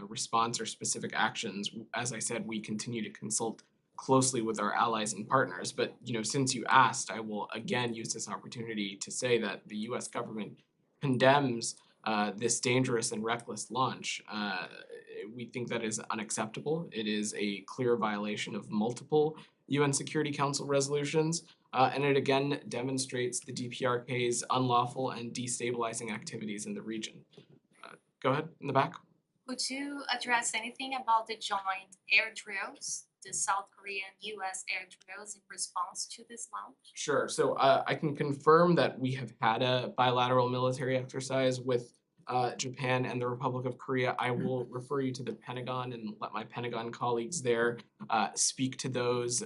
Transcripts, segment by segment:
response or specific actions. As I said, we continue to consult closely with our allies and partners. But since you asked, I will again use this opportunity to say that the U.S. government condemns this dangerous and reckless launch. We think that is unacceptable. It is a clear violation of multiple UN Security Council resolutions, and it again demonstrates the DPRK's unlawful and destabilizing activities in the region. Go ahead, in the back. Could you address anything about the joint air drills, the South Korean US air drills in response to this launch? Sure. So I can confirm that we have had a bilateral military exercise with Japan and the Republic of Korea. I will refer you to the Pentagon and let my Pentagon colleagues there speak to those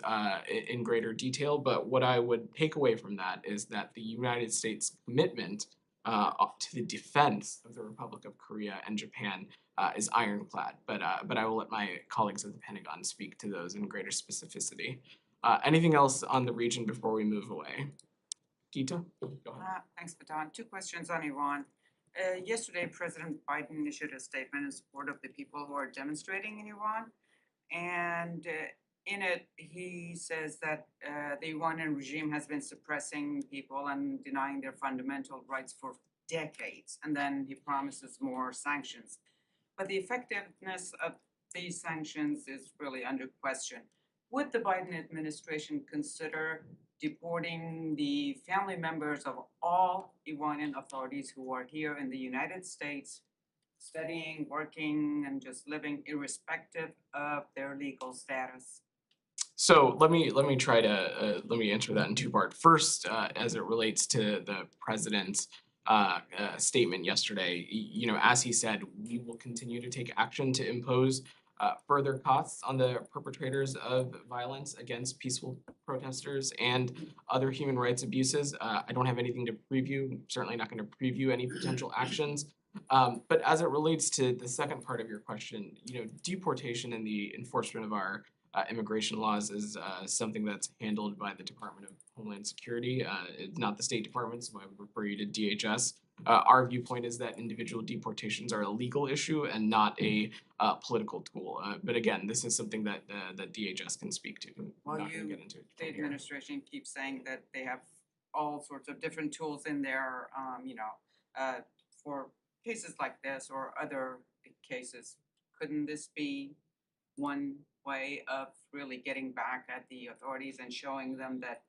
in greater detail. But what I would take away from that is that the United States commitment to the defense of the Republic of Korea and Japan is ironclad. But I will let my colleagues at the Pentagon speak to those in greater specificity. Anything else on the region before we move away? Geeta, go ahead. Thanks, Vedant. Two questions on Iran. Yesterday, President Biden issued a statement in support of the people who are demonstrating in Iran. And in it, he says that the Iranian regime has been suppressing people and denying their fundamental rights for decades. And then he promises more sanctions. But the effectiveness of these sanctions is really under question. Would the Biden administration consider deporting the family members of all Iranian authorities who are here in the United States, studying, working, and just living irrespective of their legal status? So let me try to let me answer that in two parts. First, as it relates to the president's statement yesterday, as he said, we will continue to take action to impose further costs on the perpetrators of violence against peaceful protesters and other human rights abuses. I don't have anything to preview. I'm certainly not going to preview any potential actions. But as it relates to the second part of your question, deportation and the enforcement of our immigration laws is something that's handled by the Department of Homeland Security. It's not the State Department, so I would refer you to DHS. Our viewpoint is that individual deportations are a legal issue and not a political tool. But again, this is something that DHS can speak to. Well, the administration keeps saying that they have all sorts of different tools in there, for cases like this or other cases. Couldn't this be one way of really getting back at the authorities and showing them that,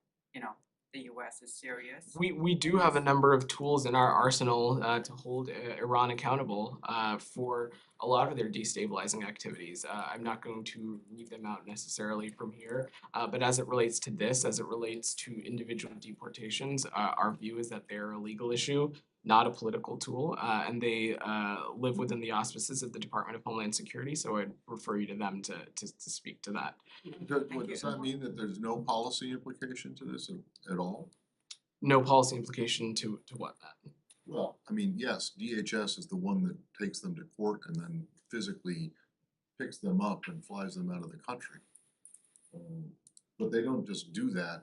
the U.S. is serious? We do have a number of tools in our arsenal to hold Iran accountable for a lot of their destabilizing activities. I'm not going to leave them out necessarily from here, but as it relates to this, as it relates to individual deportations, our view is that they're a legal issue, not a political tool, and they live within the auspices of the Department of Homeland Security, so I'd refer you to them to speak to that. Does that mean that there's no policy implication to this at all? No policy implication to what, Matt? Well, I mean, yes, DHS is the one that takes them to court and then physically picks them up and flies them out of the country. But they don't just do that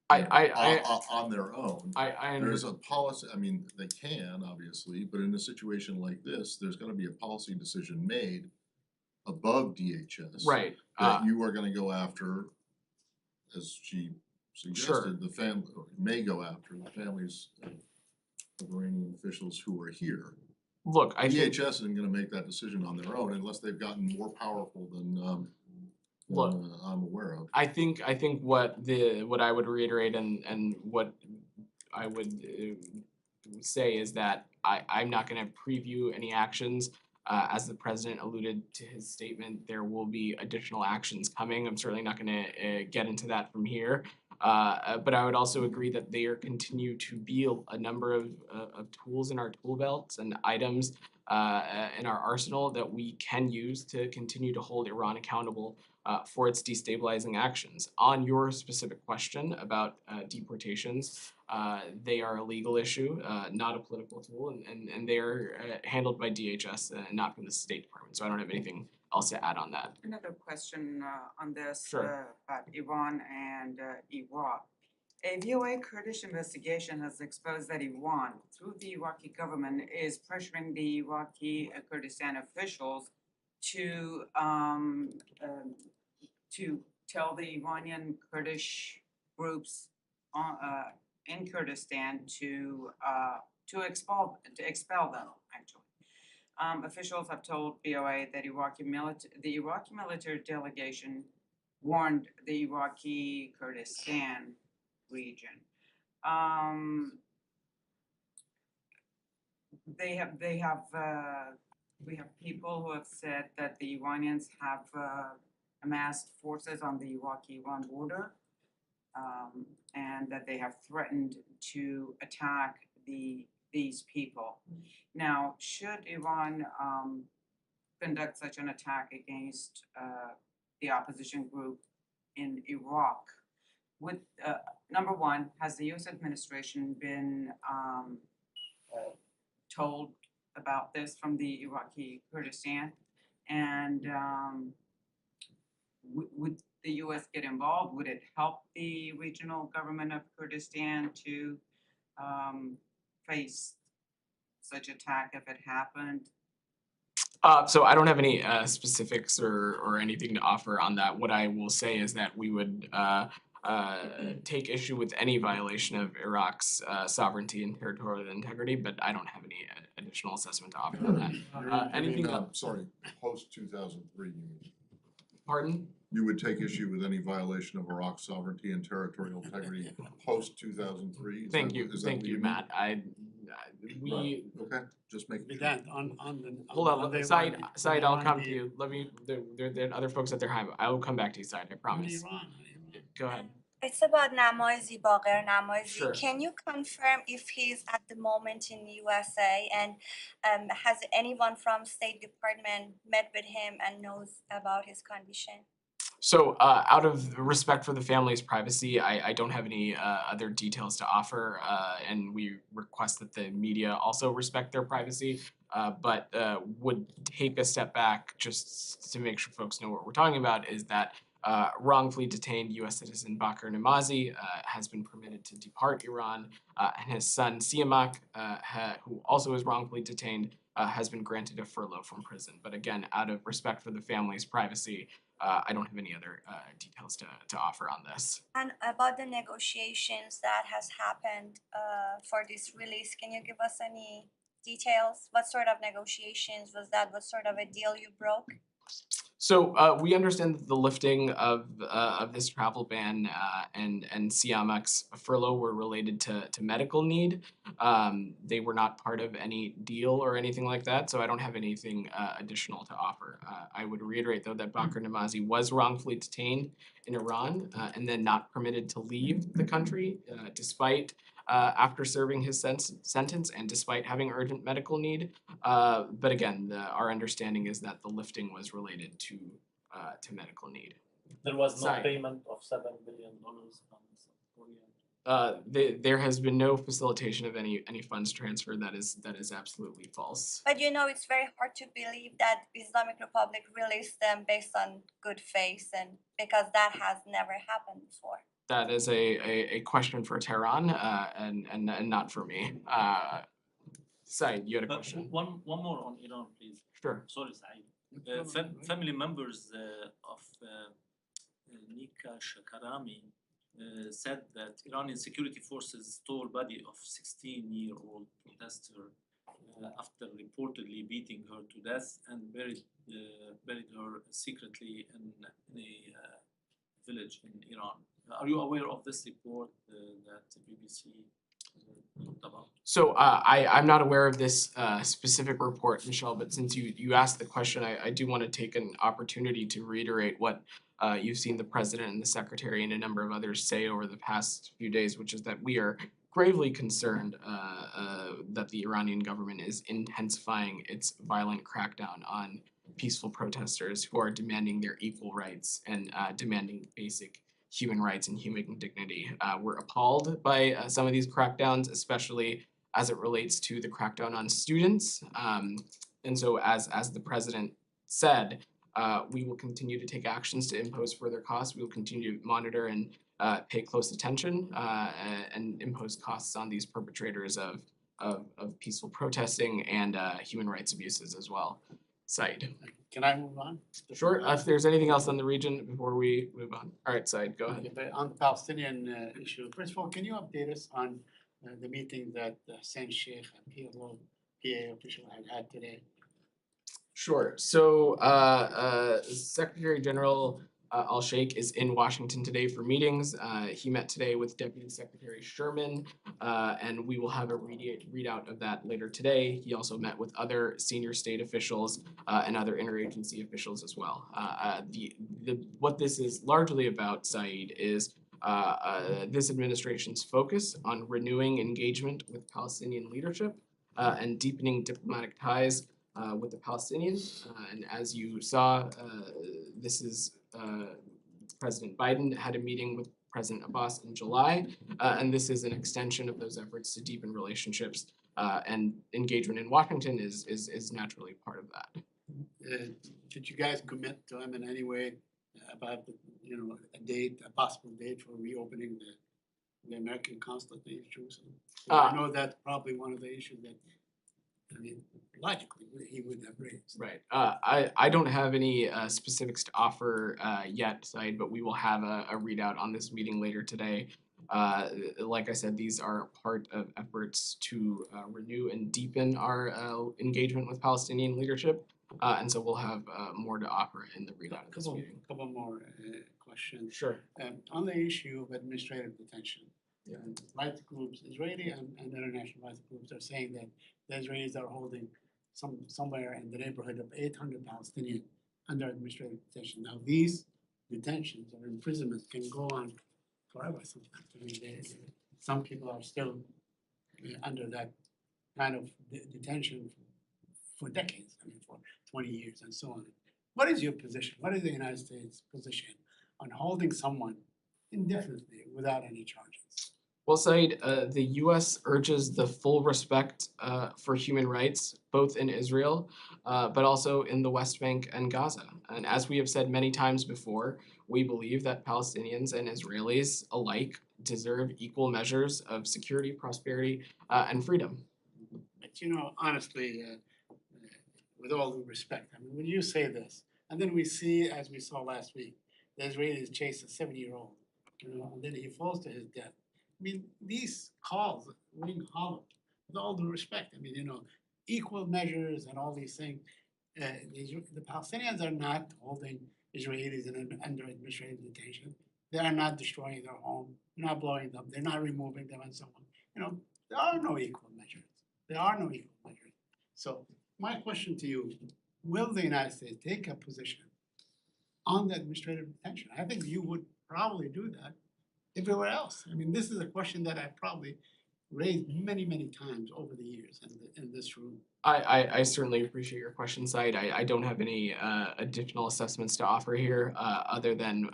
on their own. There's a policy, I mean, they can, obviously, but in a situation like this, there's gonna be a policy decision made above DHS. Right. That you are gonna go after, as she suggested, Sure. the family, or may go after the families of Iranian officials who are here. Look, DHS isn't gonna make that decision on their own unless they've gotten more powerful than I'm aware of. I think what I would reiterate and what I would say is that I'm not going to preview any actions. As the president alluded to his statement, there will be additional actions coming. I'm certainly not going to get into that from here. But I would also agree that there continue to be a number of tools in our tool belts and items in our arsenal that we can use to continue to hold Iran accountable for its destabilizing actions. On your specific question about deportations, they are a legal issue, not a political tool, and they are handled by DHS and not from the State Department. So I don't have anything else to add on that. Another question on this Sure. about Iran and Iraq. A VOA Kurdish investigation has exposed that Iran, through the Iraqi government, is pressuring the Iraqi Kurdistan officials to tell the Iranian Kurdish groups in Kurdistan to expel them, actually. Officials have told VOA that the Iraqi military delegation warned the Iraqi Kurdistan region. We have people who have said that the Iranians have amassed forces on the Iraqi-Iran border, and that they have threatened to attack these people. Now, should Iran conduct such an attack against the opposition group in Iraq, number one, has the U.S. administration been told about this from the Iraqi Kurdistan? And would the U.S. get involved? Would it help the regional government of Kurdistan to face such attack if it happened? So I don't have any specifics or anything to offer on that. What I will say is that we would take issue with any violation of Iraq's sovereignty and territorial integrity, but I don't have any additional assessment to offer on that. Anything else? Sorry, post 2003, Pardon? you would take issue with any violation of Iraq's sovereignty and territorial integrity post 2003? Thank you, Matt. We Okay, just make With sure. that, on the. hold on. Said, I'll come to the- you. Let me. There are other folks at their time. I will come back to you, Said. I on promise. Iran. Go ahead. It's about Namazi, Bagher Namazi. Sure. Can you confirm if he's at the moment in USA, and has anyone from State Department met with him and knows about his condition? So, out of respect for the family's privacy, I don't have any other details to offer, and we request that the media also respect their privacy, but would take a step back just to make sure folks know what we're talking about, is that wrongfully detained U.S. citizen Bakr Namazi has been permitted to depart Iran, and his son Siamak, who also is wrongfully detained, has been granted a furlough from prison. But again, out of respect for the family's privacy, I don't have any other details to offer on this. And about the negotiations that has happened for this release, can you give us any details? What sort of negotiations was that? What sort of a deal you broke? So we understand that the lifting of this travel ban and Siamak's furlough were related to medical need. They were not part of any deal or anything like that, so I don't have anything additional to offer. I would reiterate, though, that Bakr Namazi was wrongfully detained in Iran and then not permitted to leave the country, despite after serving his sentence and despite having urgent medical need. But again, our understanding is that the lifting was related to medical need. There was no Sorry. payment of $7 billion from South Korea. There has been no facilitation of any funds transfer. That is absolutely false. But you know, it's very hard to believe that Islamic Republic released them based on good faith, and because that has never happened before. That is a question for Tehran and not for me. Said, you had a question. One more on Iran, please. Sure. Sorry, Saeed. Family members of Nika Shakarami said that Iranian security forces stole body of 16-year-old protester after reportedly beating her to death and buried her secretly in a village in Iran. Are you aware of this report that the BBC talked about? So I'm not aware of this specific report, Michelle, but since you asked the question, I do want to take an opportunity to reiterate what you've seen the president and the secretary and a number of others say over the past few days, which is that we are gravely concerned that the Iranian government is intensifying its violent crackdown on peaceful protesters who are demanding their equal rights and demanding basic human rights and human dignity. We're appalled by some of these crackdowns, especially as it relates to the crackdown on students. And so as the president said, we will continue to take actions to impose further costs. We will continue to monitor and pay close attention and impose costs on these perpetrators of peaceful protesting and human rights abuses as well. Said. Can I move on? Sure, if there's anything else on the region before we move on. All right, Said, go ahead. Okay, but on the Palestinian issue, first of all, can you update us on the meeting that Hussein Sheikh, a PLO, PA official had today? Sure. So Secretary General Al-Sheikh is in Washington today for meetings. He met today with Deputy Secretary Sherman, and we will have a readout of that later today. He also met with other senior state officials and other interagency officials as well. What this is largely about, Saeed, is this administration's focus on renewing engagement with Palestinian leadership and deepening diplomatic ties with the Palestinians. And as you saw, this is President Biden had a meeting with President Abbas in July, and this is an extension of those efforts to deepen relationships, and engagement in Washington is naturally part of that. Did you guys commit to him in any way about a possible date for reopening the American consulate in Jerusalem? I know that's probably one of the issues that, logically, he would have raised. Right. I don't have any specifics to offer yet, Said, but we will have a readout on this meeting later today. Like I said, these are part of efforts to renew and deepen our engagement with Palestinian leadership, and so we'll have more to offer in the readout of this meeting. Couple more questions. Sure. On the issue of administrative detention, Yeah. rights groups, Israeli and international rights groups are saying that the Israelis are holding somewhere in the neighborhood of 800 Palestinians under administrative detention. Now, these detentions or imprisonments can go on forever sometimes. Some people are still under that kind of detention for decades, for 20 years and so on. What is your position? What is the United States' position on holding someone indefinitely without any charges? Well, Said, the U.S. urges the full respect for human rights, both in Israel, but also in the West Bank and Gaza. And as we have said many times before, we believe that Palestinians and Israelis alike deserve equal measures of security, prosperity, and freedom. But honestly, with all due respect, when you say this, and then we see, as we saw last week, the Israelis chase a 7-year-old, and then he falls to his death. These calls ring hollow, with all due respect. Equal measures and all these things. The Palestinians are not holding Israelis under administrative detention. They are not destroying their home. They're not blowing them. They're not removing them and so on. There are no equal measures. There are no equal measures. So my question to you, will the United States take a position on the administrative detention? I think you would probably do that everywhere else. This is a question that I've probably raised many, many times over the years in this room. I certainly appreciate your question, Said. I don't have any additional assessments to offer here, other than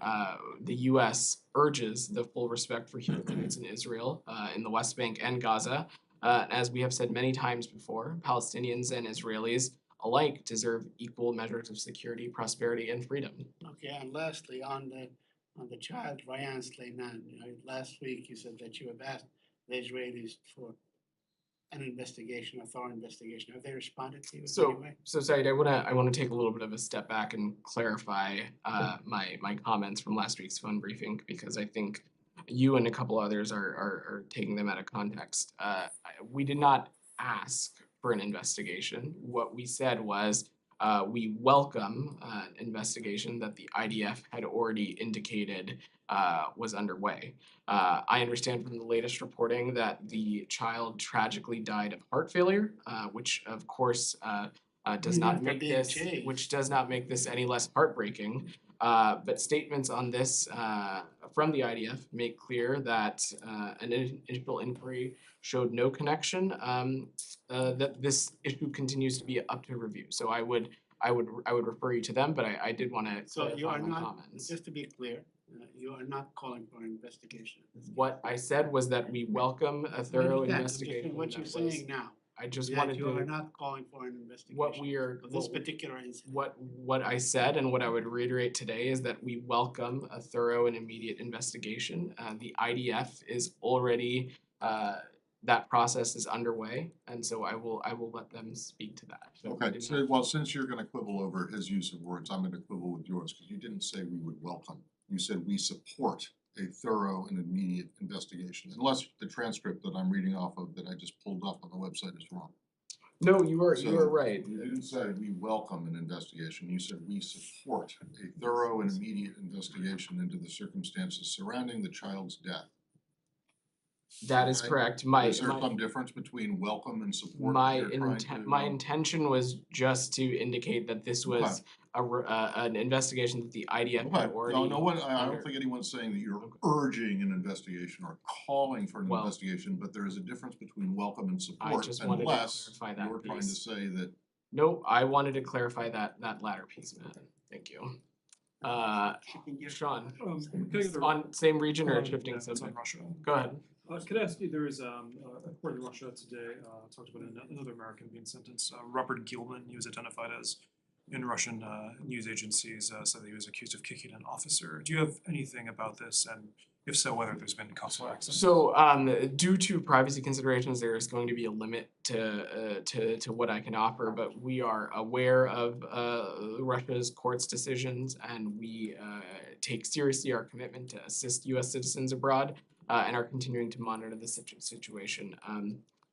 the U.S. urges the full respect for human rights in Israel, in the West Bank and Gaza. As we have said many times before, Palestinians and Israelis alike deserve equal measures of security, prosperity, and freedom. Okay, and lastly, on the child Ryan Sleiman, last week you said that you have asked the Israelis for an investigation, a thorough investigation. Have they responded to you in any way? So Said, I wanna take a little bit of a step back and clarify my comments from last week's phone briefing, because I think you and a couple others are taking them out of context. We did not ask for an investigation. What we said was we welcome an investigation that the IDF had already indicated was underway. I understand from the latest reporting that the child tragically died of heart failure, which of course does not make this any less heartbreaking. But statements on this from the IDF make clear that an initial inquiry showed no connection, that this issue continues to be up to review. So I would refer you to them, but I did want to clarify my comments. Just to be clear, you are not calling for an investigation. What I said was that we welcome a thorough investigation. What you're saying now. I just That wanted you are to, not calling for an investigation what we are, of this what, particular incident. what I said and what I would reiterate today is that we welcome a thorough and immediate investigation. The IDF is already, that process is underway, and so I will let them speak to that. But we Okay, didn't so, have- well, since you're gonna quibble over his use of words, I'm gonna quibble with yours, because you didn't say we would welcome. You said we support a thorough and immediate investigation, unless the transcript that I'm reading off of that I just pulled up on the website is wrong. No, you are So, right. You didn't say we welcome an investigation, you said we support a thorough and immediate investigation into the circumstances surrounding the child's death. That is Okay. correct. Is there some difference between welcome and support? that My you're trying intent, to, my intention was just to indicate that this was an investigation that the IDF Okay, had already. no one, I under- don't think anyone's saying that you're Okay. urging an investigation or calling for an Well, investigation, but there is a difference between welcome and support, just wanted to unless clarify that you're trying to piece. say that. Nope, I wanted to clarify that latter piece, Matt. Thank you. Sean, Can I get a- on same region or yeah, shifting it's on subject? Russia. Go ahead. Could I ask you, there is a report in Russia today, talked about another American being sentenced, Robert Gilman, he was identified as in Russian news agencies, said that he was accused of kicking an officer. Do you have anything about this, and if so, whether there's been consular access? So, due to privacy considerations, there is going to be a limit to what I can offer, but we are aware of Russia's court's decisions, and we take seriously our commitment to assist U.S. citizens abroad, and are continuing to monitor the situation.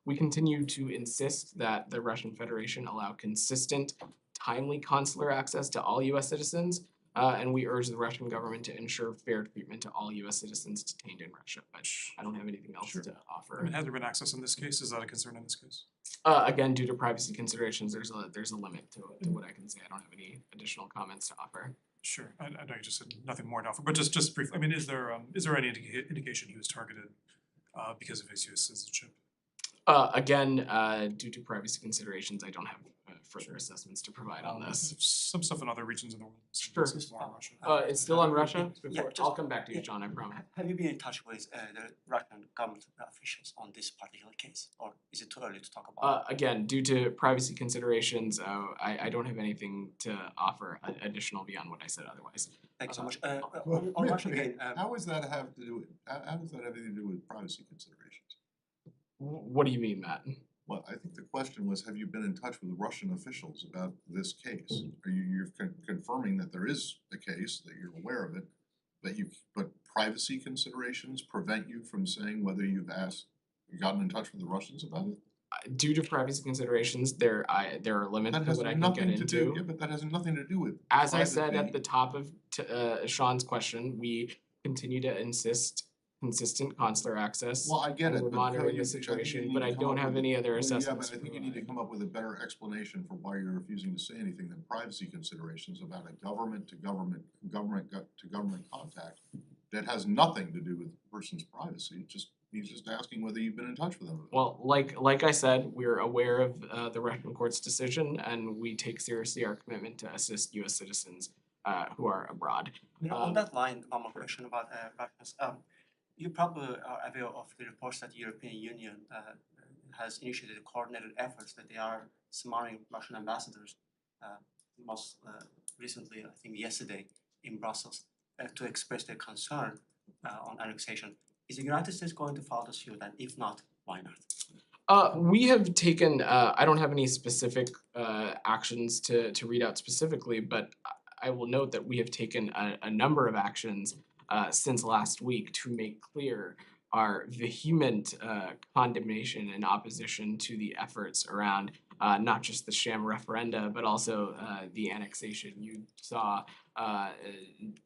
We continue to insist that the Russian Federation allow consistent, timely consular access to all U.S. citizens. And we urge the Russian government to ensure fair treatment to all U.S. citizens detained in Russia. But I don't have anything else Sure. to I offer. mean, has there been access in this case? Is that a concern in this case? Again, due to privacy considerations, there's a limit to what I can say. I don't have any additional comments to offer. Sure, I know you just said nothing more to offer, but just briefly, I mean, is there any indication he was targeted because of his US citizenship? Again, due to privacy considerations, I don't have further assessments to provide on this. Some stuff in other regions of the world. some Sure. cases more in Russia. It's still on Russia? Yeah, I'll just- come back to you, yeah. John, I promise. Have you been in touch with the Russian government officials on this particular case, or is it too early to talk about? Again, due to privacy considerations, I don't have anything to offer additional beyond what I said otherwise. Thank you so much. Well, On Russia again, How does that have to do with, how does that have anything to do with privacy considerations? What do you mean, Matt? Well, I think the question was, have you been in touch with Russian officials about this case? Are you're confirming that there is a case, that you're aware of it, but privacy considerations prevent you from saying whether you've gotten in touch with the Russians about it? Due to privacy considerations, there are limits That to has what I can nothing get to do, into. yeah, but that has nothing to do with As I said privacy. at the top of Sean's question, we continue to insist consistent consular access. Well, I get and it, we're but monitoring you- the I think you situation, need but to I come don't up have with any other Well, assessments. Yeah, but I think you need to come up with a better explanation for why you're refusing to say anything than privacy considerations about a government to government contact that has nothing to do with the person's privacy. He's just asking whether you've been in touch with them. Well, like I said, we're aware of the Russian court's decision, and we take seriously our commitment to assist U.S. citizens who are abroad. on that line, one more question about Russians. You probably are aware of the reports that the European Union has initiated coordinated efforts that they are summoning Russian ambassadors, most recently, I think yesterday in Brussels, to express their concern on annexation. Is the United States going to follow suit, and if not, why not? We have taken, I don't have any specific actions to read out specifically, but I will note that we have taken a number of actions since last week to make clear our vehement condemnation and opposition to the efforts around not just the sham referenda, but also the annexation. You saw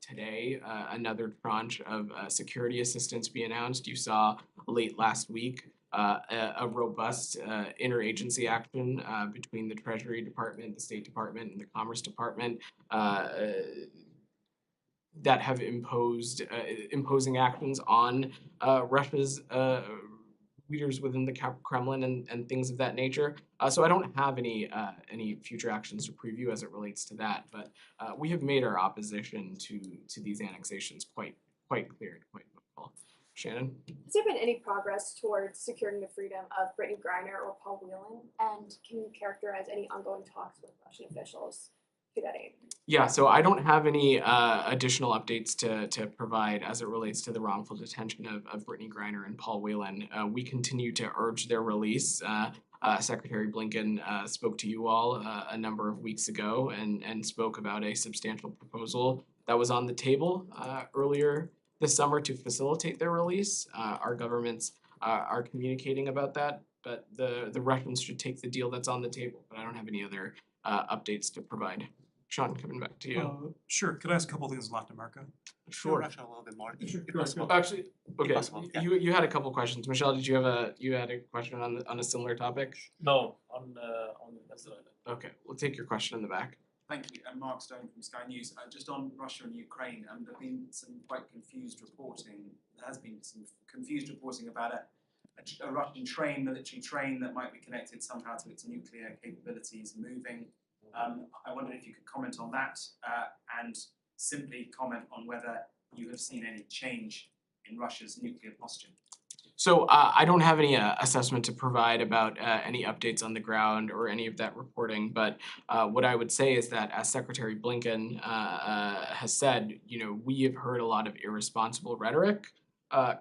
today another tranche of security assistance be announced. You saw late last week a robust interagency action between the Treasury Department, the State Department, and the Commerce Department that have imposing actions on Russia's leaders within the Kremlin and things of that nature. So I don't have any future actions to preview as it relates to that, but we have made our opposition to these annexations quite clear and quite vocal. Shannon? Has there been any progress towards securing the freedom of Brittany Griner or Paul Whelan? And can you characterize any ongoing talks with Russian officials to that aim? Yeah, so I don't have any additional updates to provide as it relates to the wrongful detention of Brittany Griner and Paul Whelan. We continue to urge their release. Secretary Blinken spoke to you all a number of weeks ago and spoke about a substantial proposal that was on the table earlier this summer to facilitate their release. Our governments are communicating about that, but the Russians should take the deal that's on the table. But I don't have any other updates to provide. Sean, coming back to you. Sure, could I ask a couple things in Latin America? Sure. Russia a little bit more. Sure, if go ahead. possible. Actually, okay. Possible, yeah. You had a couple questions. Michelle, did you have a question on a similar topic? No, on Israel. Okay, we'll take your question in the back. Thank you. I'm Mark Stone from Sky News. Just on Russia and Ukraine, there have been some quite confused reporting. There has been some confused reporting about a Russian military train that might be connected somehow to its nuclear capabilities moving. I wondered if you could comment on that and simply comment on whether you have seen any change in Russia's nuclear posture. So I don't have any assessment to provide about any updates on the ground or any of that reporting, but what I would say is that as Secretary Blinken has said, we have heard a lot of irresponsible rhetoric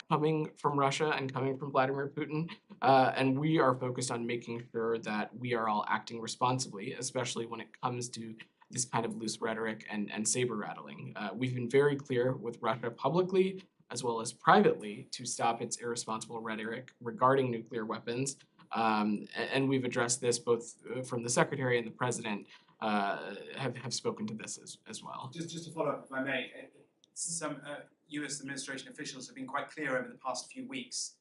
coming from Russia and coming from Vladimir Putin, and we are focused on making sure that we are all acting responsibly, especially when it comes to this kind of loose rhetoric and saber rattling. We've been very clear with Russia publicly as well as privately to stop its irresponsible rhetoric regarding nuclear weapons. And we've addressed this both from the Secretary and the President have spoken to this as well. Just to follow up, if I may, some US administration officials have been quite clear over the past few weeks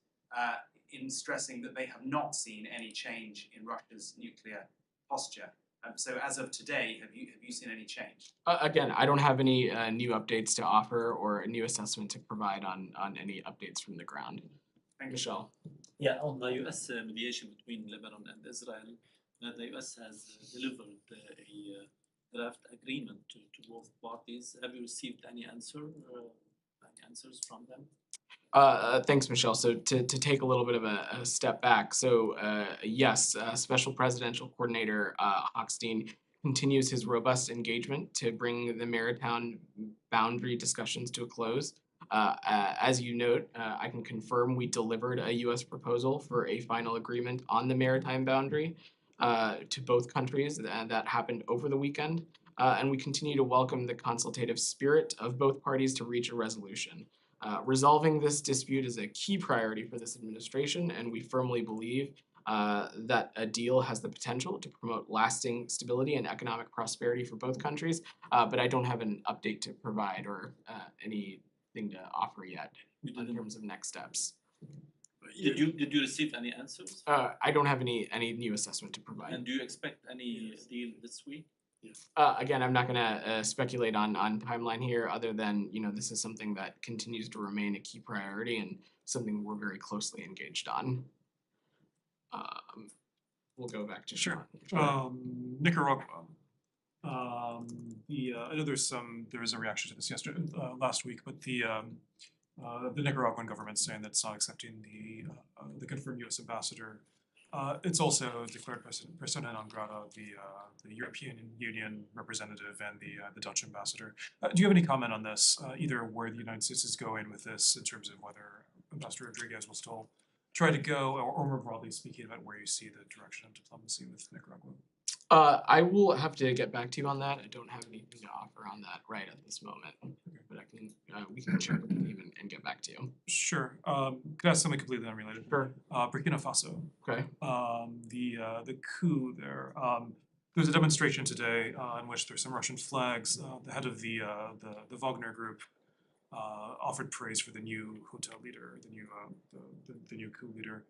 in stressing that they have not seen any change in Russia's nuclear posture. So as of today, have you seen any change? Again, I don't have any new updates to offer or a new assessment to provide on any updates from the ground. Thank you. Michelle. Yeah, on the US mediation between Lebanon and Israel, the US has delivered a draft agreement to both parties. Have you received any answers from them? Thanks, Michelle. So to take a little bit of a step back, so yes, Special Presidential Coordinator Hochstein continues his robust engagement to bring the maritime boundary discussions to a close. As you note, I can confirm we delivered a U.S. proposal for a final agreement on the maritime boundary to both countries, and that happened over the weekend. And we continue to welcome the consultative spirit of both parties to reach a resolution. Resolving this dispute is a key priority for this administration, and we firmly believe that a deal has the potential to promote lasting stability and economic prosperity for both countries, but I don't have an update to provide or anything to offer yet in terms of next steps. Did you receive any answers? I don't have any new assessment to provide. And do you expect any deal this week? Again, I'm not going to speculate on timeline here, other than this is something that continues to remain a key priority and something we're very closely engaged on. We'll go back to Sure. Sean. Nicaragua. I know there was a reaction to this last week, but the Nicaraguan government saying that it's not accepting the confirmed U.S. ambassador. It's also declared persona non grata the European Union representative and the Dutch ambassador. Do you have any comment on this, either where the United States is going with this in terms of whether Ambassador Rodriguez will still try to go, or more broadly speaking about where you see the direction of diplomacy with Nicaragua? I will have to get back to you on that. I don't have anything to offer on that right at this moment, but we can check with the team and get back to you. Sure. Could I ask something completely unrelated? Sure. Burkina Faso. Okay. The coup there. There's a demonstration today in which there's some Russian flags. The head of the Wagner group offered praise for the new junta leader, the new coup leader.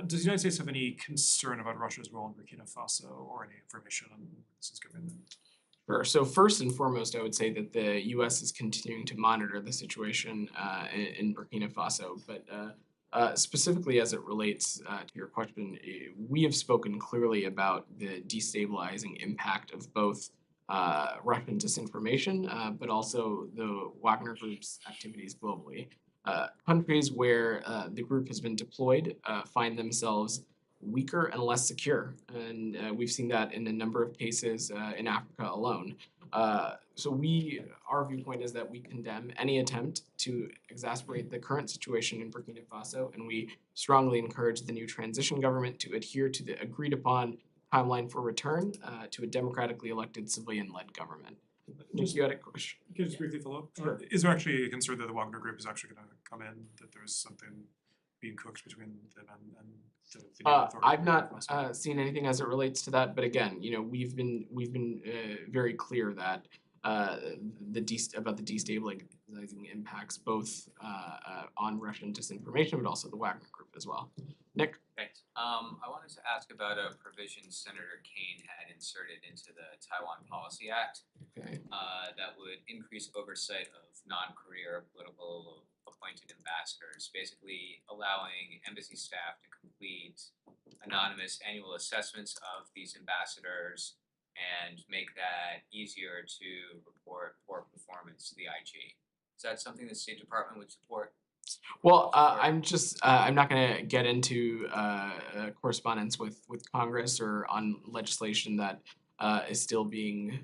Does the United States have any concern about Russia's role in Burkina Faso, or any information on this is given? Sure. So first and foremost, I would say that the U.S. is continuing to monitor the situation in Burkina Faso, but specifically as it relates to your question, we have spoken clearly about the destabilizing impact of both Russian disinformation, but also the Wagner Group's activities globally. countries where the group has been deployed find themselves weaker and less secure. And we've seen that in a number of cases in Africa alone. So our viewpoint is that we condemn any attempt to exacerbate the current situation in Burkina Faso, and we strongly encourage the new transition government to adhere to the agreed upon timeline for return to a democratically elected civilian-led government. Nick, you had a question? Can I just briefly follow up? Sure. Is there actually a concern that the Wagner Group is actually gonna come in, that there's something being cooked between them and the new authorities? I've not seen anything as it relates to that, but again, we've been very clear that about the destabilizing impacts both on Russian disinformation, but also the Wagner Group as well. Nick? Thanks. I wanted to ask about a provision Senator Kaine had inserted into the Taiwan Policy Act Okay. that would increase oversight of non-career political appointed ambassadors, basically allowing embassy staff to complete anonymous annual assessments of these ambassadors and make that easier to report poor performance to the IG. Is that something the State Department would support? Well, I'm not going to get into correspondence with Congress or on legislation that is still being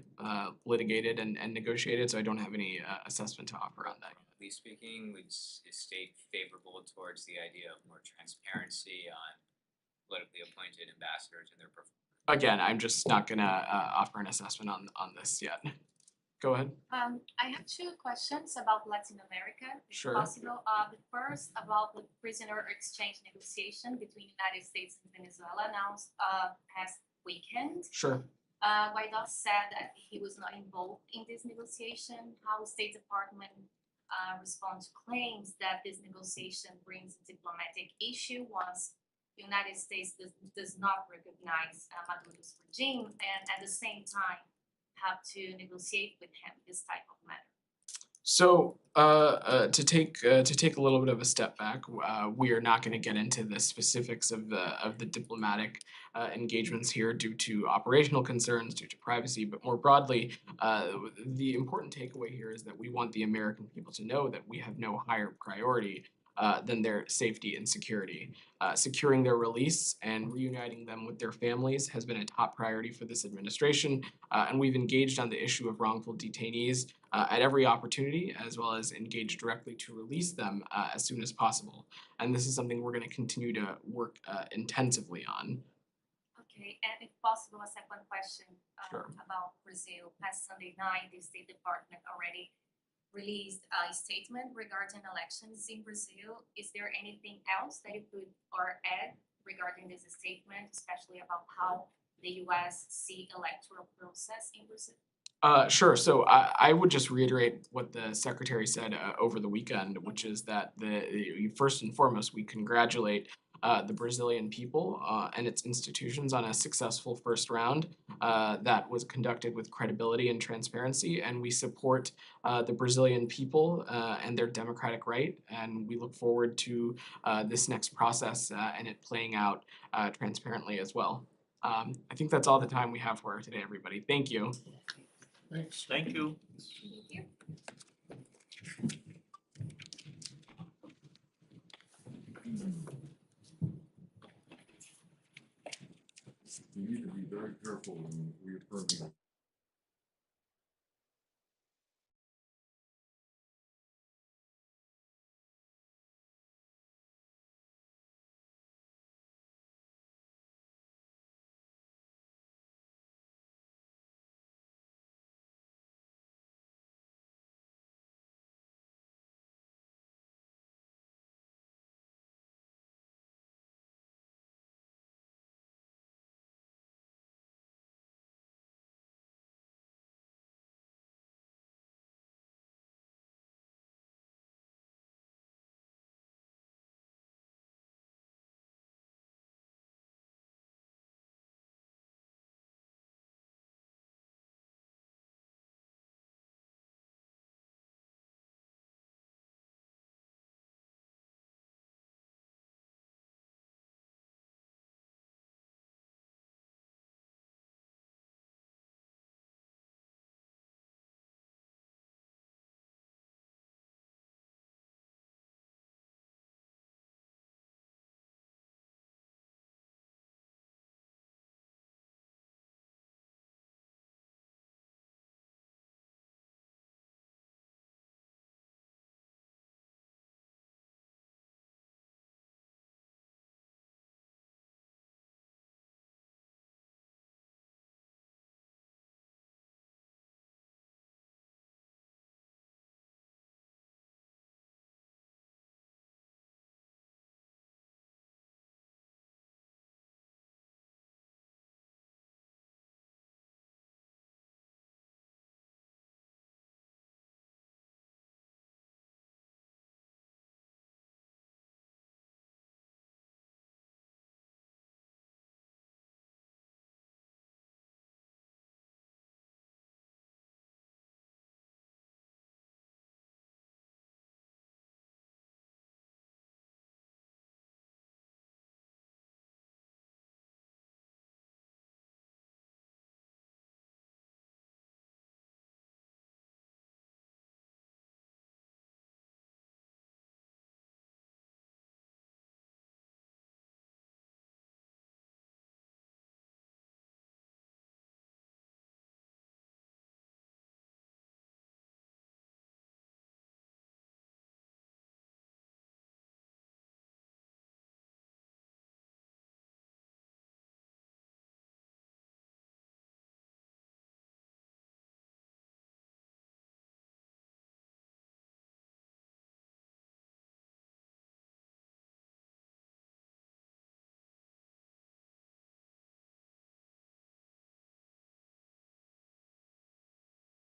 litigated and negotiated, so I don't have any assessment to offer on that. Broadly speaking, is state favorable towards the idea of more transparency on politically appointed ambassadors and their performance? Again, I'm just not going to offer an assessment on this yet. Go ahead. I have two questions about Latin America, if Sure. possible. The first about the prisoner exchange negotiation between United States and Venezuela announced past weekend. Sure. Guaidó said that he was not involved in this negotiation. How State Department responds to claims that this negotiation brings a diplomatic issue once the United States does not recognize Maduro's regime and at the same time have to negotiate with him this type of matter. So to take a little bit of a step back, we are not going to get into the specifics of the diplomatic engagements here due to operational concerns, due to privacy. But more broadly, the important takeaway here is that we want the American people to know that we have no higher priority than their safety and security. Securing their release and reuniting them with their families has been a top priority for this administration, and we've engaged on the issue of wrongful detainees at every opportunity, as well as engaged directly to release them as soon as possible. And this is something we're going to continue to work intensively on. Okay, and if possible, a second question Sure. about Brazil. Past Sunday night, the State Department already released a statement regarding elections in Brazil. Is there anything else that you could add regarding this statement, especially about how the US see electoral process in Brazil? Sure. So I would just reiterate what the secretary said over the weekend, which is that first and foremost, we congratulate the Brazilian people and its institutions on a successful first round that was conducted with credibility and transparency, and we support the Brazilian people and their democratic right, and we look forward to this next process and it playing out transparently as well. I think that's all the time we have for today, everybody. Thank you. Thanks. Thank you. Thank you. You need to be very careful when reaffirming